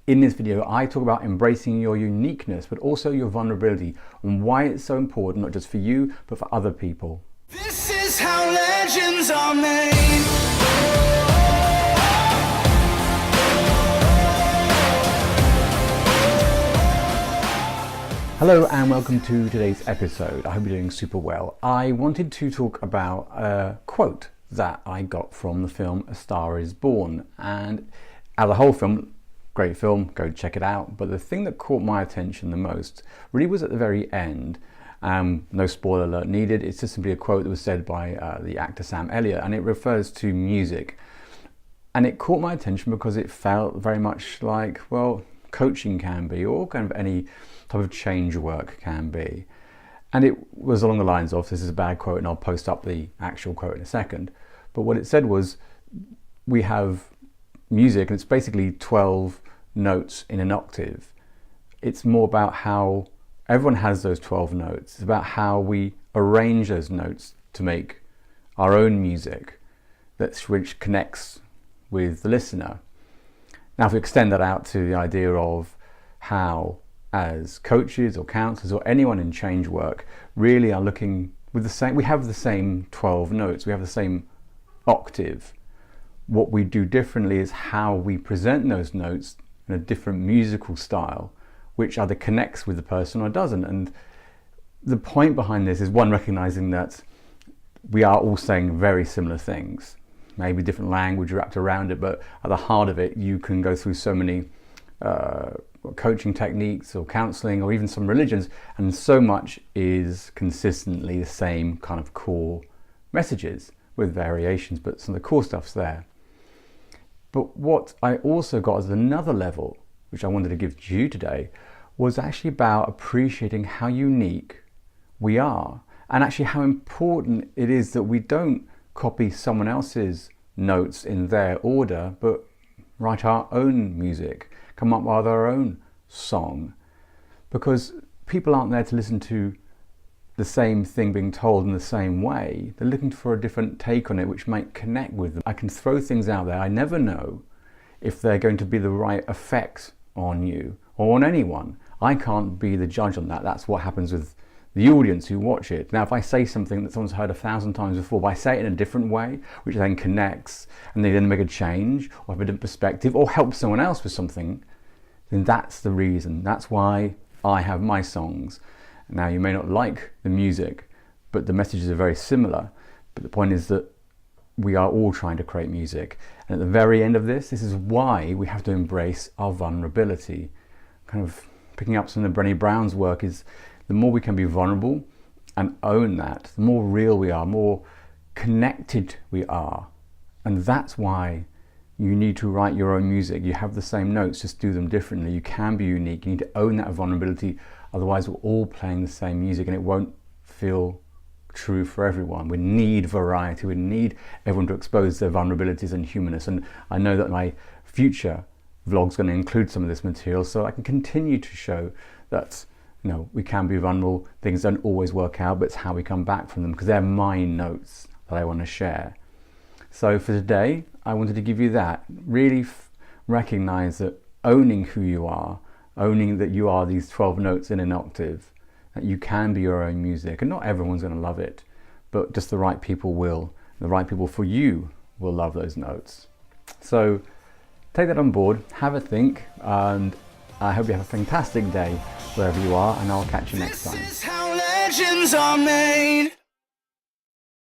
In this video, I talk about embracing your uniqueness, but also your vulnerability, and why it's so important, not just for you, but for other people. This is how legends are made. Hello and welcome to today's episode. I hope you're doing super well. I wanted to talk about a quote that I got from the film A Star is Born, and out of the whole film, great film, go check it out, but the thing that caught my attention the most really was at the very end. No spoiler alert needed. It's just simply a quote that was said by the actor Sam Elliott, and it refers to music. And it caught my attention because it felt very much like, well, coaching can be, or kind of any type of change work can be. And it was along the lines of, this is a bad quote and I'll post up the actual quote in a second, but what it said was, we have music and it's basically 12 notes in an octave. It's more about how everyone has those 12 notes. It's about how we arrange those notes to make our own music which connects with the listener. Now, if we extend that out to the idea of how, as coaches or counselors or anyone in change work, really are looking with the same, we have the same 12 notes, we have the same octave. What we do differently is how we present those notes in a different musical style, which either connects with the person or doesn't. And the point behind this is, one, recognizing that we are all saying very similar things, maybe different language wrapped around it, but at the heart of it, you can go through so many coaching techniques or counseling or even some religions, and so much is consistently the same kind of core messages with variations, but some of the core stuff's there. But what I also got as another level, which I wanted to give to you today, was actually about appreciating how unique we are, and actually how important it is that we don't copy someone else's notes in their order, but write our own music, come up with our own song. Because people aren't there to listen to the same thing being told in the same way. They're looking for a different take on it which might connect with them. I can throw things out there. I never know if they're going to be the right effect on you or on anyone. I can't be the judge on that. That's what happens with the audience who watch it. Now, if I say something that someone's heard 1,000 times before, but I say it in a different way, which then connects, and they then make a change or have a different perspective or help someone else with something, then that's the reason. That's why I have my songs. Now, you may not like the music, but the messages are very similar. But the point is that we are all trying to create music. And at the very end of this is why we have to embrace our vulnerability. Kind of picking up some of Brené Brown's work is, the more we can be vulnerable and own that, the more real we are, more connected we are. And that's why you need to write your own music. You have the same notes, just do them differently. You can be unique. You need to own that vulnerability. Otherwise, we're all playing the same music and it won't feel true for everyone. We need variety. We need everyone to expose their vulnerabilities and humanness. And I know that my future vlog's going to include some of this material, so I can continue to show that, you know, we can be vulnerable. Things don't always work out, but it's how we come back from them, because they're my notes that I want to share. So for today, I wanted to give you that. Really recognize that owning who you are, owning that you are these 12 notes in an octave, that you can be your own music, and not everyone's going to love it, but just the right people will. The right people for you will love those notes. So take that on board, have a think, and I hope you have a fantastic day wherever you are, and I'll catch you next time. This is how legends are made.